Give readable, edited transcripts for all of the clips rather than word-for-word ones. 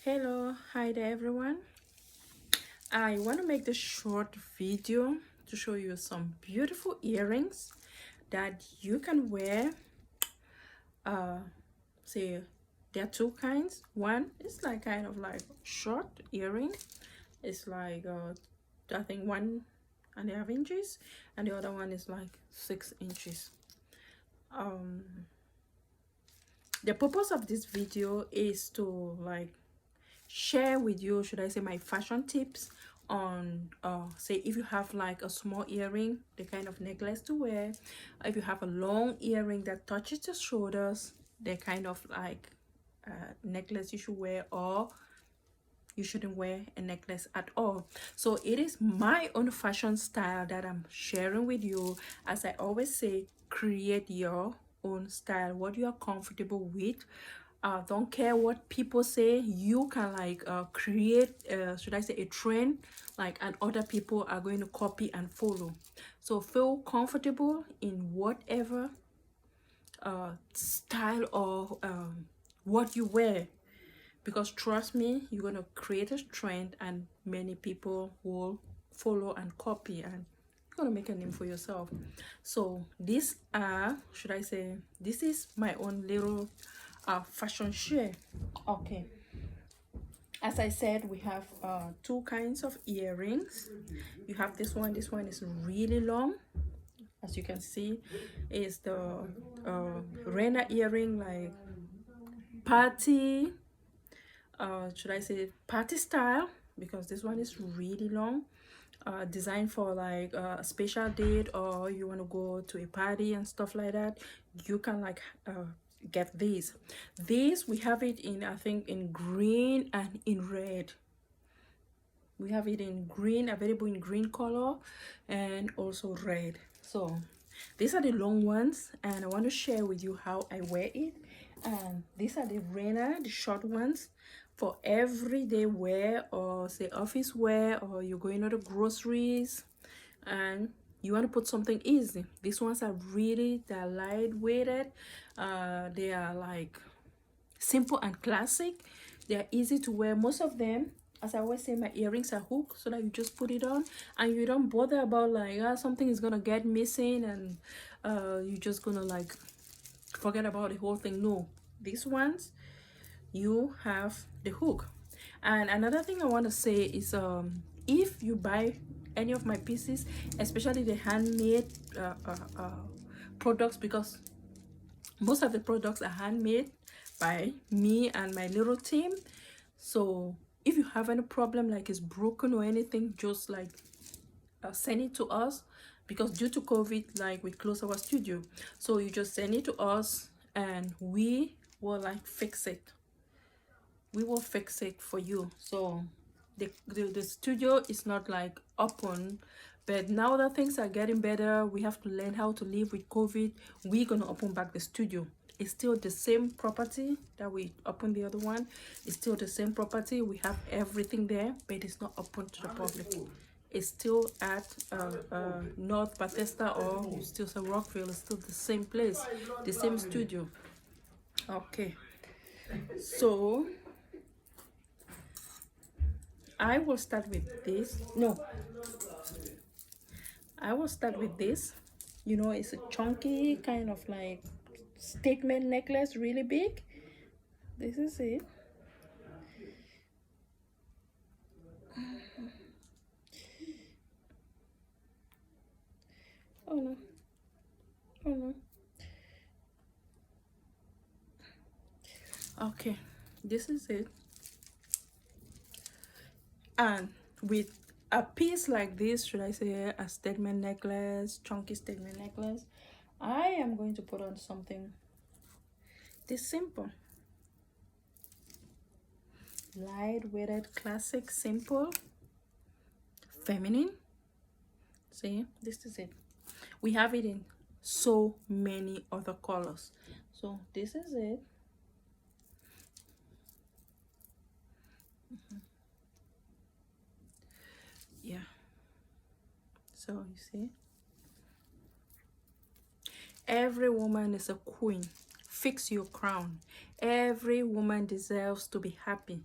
Hello, hi there everyone. I want to make this short video to show you some beautiful earrings that you can wear. Say there are two kinds. One is like kind of like short earring. It's like I think 1.5 inches, and the other one is like 6 inches. The purpose of this video is to like share with you, should I say, my fashion tips on say if you have like a small earring, the kind of necklace to wear. If you have a long earring that touches the shoulders, the kind of like necklace you should wear, or you shouldn't wear a necklace at all. So it is my own fashion style that I'm sharing with you. As I always say, create your own style, what you are comfortable with. Don't care what people say. You can like create should I say a trend, like, and other people are going to copy and follow. So feel comfortable in whatever style or what you wear, because trust me, you're going to create a trend and many people will follow and copy, and you're going to make a name for yourself. So these are, should I say, this is my own little fashion share. Okay, as I said, we have two kinds of earrings. You have this one. This one is really long, as you can see. Is the Rena earring, like party, should I say party style, because this one is really long, designed for like a special date, or you want to go to a party and stuff like that. You can like get these. We have it in, I think, in green and in red. We have it in green, available in green color, and also red. So these are the long ones, and I want to share with you how I wear it. And these are the Rena, the short ones, for everyday wear, or say office wear, or you're going to the groceries and you want to put something easy. These ones are really, they're lightweighted. They are like simple and classic. They are easy to wear. Most of them, as I always say, my earrings are hooked, so that you just put it on and you don't bother about like something is gonna get missing, and you're just gonna like forget about the whole thing. No, these ones, you have the hook. And another thing I want to say is if you buy any of my pieces, especially the handmade products, because most of the products are handmade by me and my little team. So if you have any problem, like it's broken or anything, just like send it to us, because due to COVID, like we close our studio. So you just send it to us and we will like fix it. We will fix it for you. So the studio is not like open, but now that things are getting better, we have to learn how to live with COVID. We're gonna open back the studio. It's still the same property that we opened the other one. It's still the same property. We have everything there, but it's not open to the public. It's still at North Bethesda, or still St. Rockville. It's still the same place, the same studio. Okay, so I will start with this. No, I will start with this. You know, it's a chunky kind of like statement necklace, really big. This is it. Oh no, oh no. Okay, this is it. And with a piece like this, should I say a statement necklace, chunky statement necklace, I am going to put on something this simple, light-weighted, classic, simple, feminine. See, this is it. We have it in so many other colors. So this is it. Yeah, so you see, every woman is a queen. Fix your crown. Every woman deserves to be happy.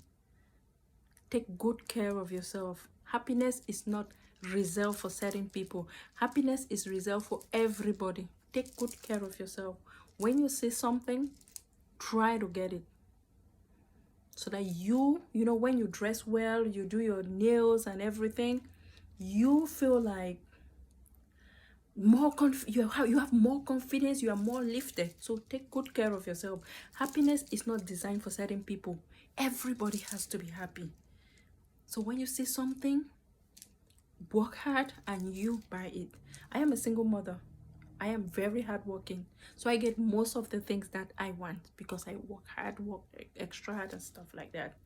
Take good care of yourself. Happiness is not reserved for certain people. Happiness is reserved for everybody. Take good care of yourself. When you see something, try to get it. So that you know, when you dress well, you do your nails and everything, you feel like more you have more confidence, you are more lifted. So take good care of yourself. Happiness is not designed for certain people. Everybody has to be happy. So when you see something, work hard and you buy it. I am a single mother. I am very hardworking, so I get most of the things that I want because I work hard, work extra hard and stuff like that.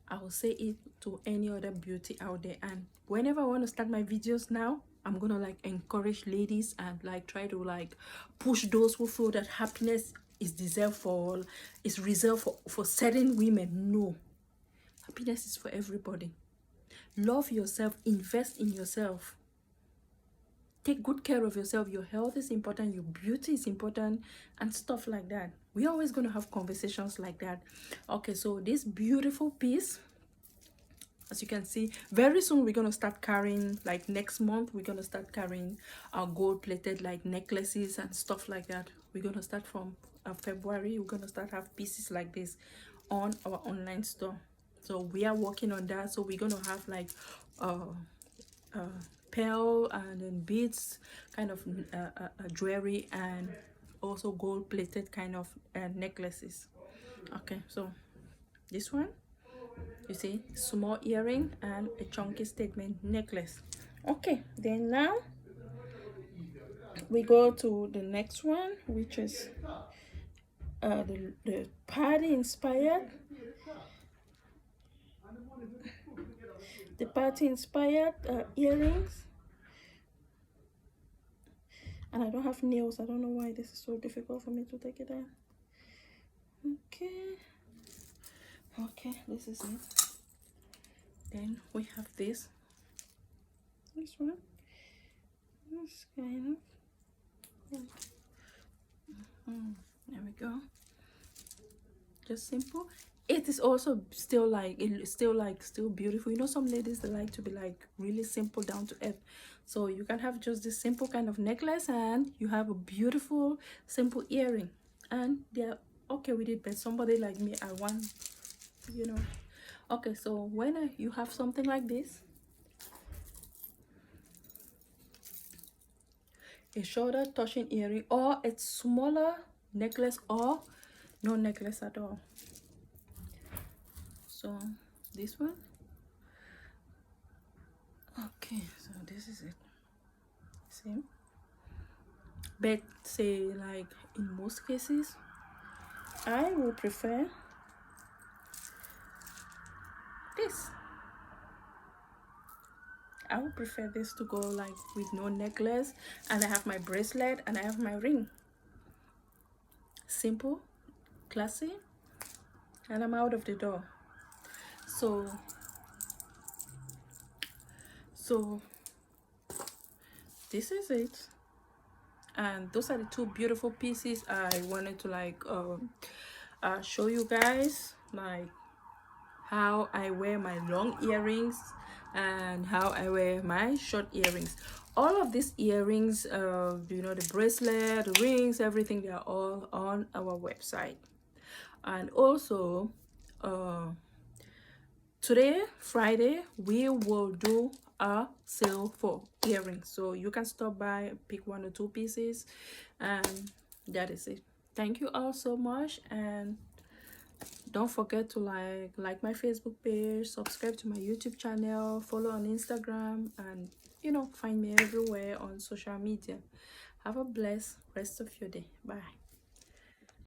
I will say it to any other beauty out there, and whenever I want to start my videos now, I'm gonna like encourage ladies and like try to like push those who feel that happiness is reserved for certain women. No, happiness is for everybody. Love yourself, invest in yourself, take good care of yourself. Your health is important, your beauty is important, and stuff like that. We're always going to have conversations like that. Okay, so this beautiful piece, as you can see, very soon we're going to start carrying, like next month we're going to start carrying our gold plated like necklaces and stuff like that. We're going to start from February. We're going to start have pieces like this on our online store. So we are working on that. So we're going to have like pearl and then beads kind of jewelry, and also gold plated kind of necklaces. Okay, so this one, you see, small earring and a chunky statement necklace. Okay, then now we go to the next one, which is the party inspired earrings. And I don't have nails. I don't know why this is so difficult for me to take it out. Okay, this is it. Then we have this one, this kind of there we go, just simple. It is also still beautiful. You know, some ladies, they like to be like really simple, down to earth. So you can have just this simple kind of necklace and you have a beautiful simple earring, and they're okay with it. But somebody like me, I want, you know. Okay, so when you have something like this, a shoulder touching earring, or a smaller necklace, or no necklace at all. So this one, okay, so this is it. See, but say like in most cases I will prefer this. I would prefer this to go like with no necklace, and I have my bracelet and I have my ring. Simple, classy, and I'm out of the door. So this is it, and those are the two beautiful pieces I wanted to like show you guys, like how I wear my long earrings and how I wear my short earrings. All of these earrings, you know, the bracelet, the rings, everything, they are all on our website. And also today, Friday, we will do a sale for earrings, so you can stop by, pick 1 or 2 pieces, and that is it. Thank you all so much, and don't forget to like my Facebook page, subscribe to my YouTube channel, follow on Instagram, and you know, find me everywhere on social media. Have a blessed rest of your day. Bye.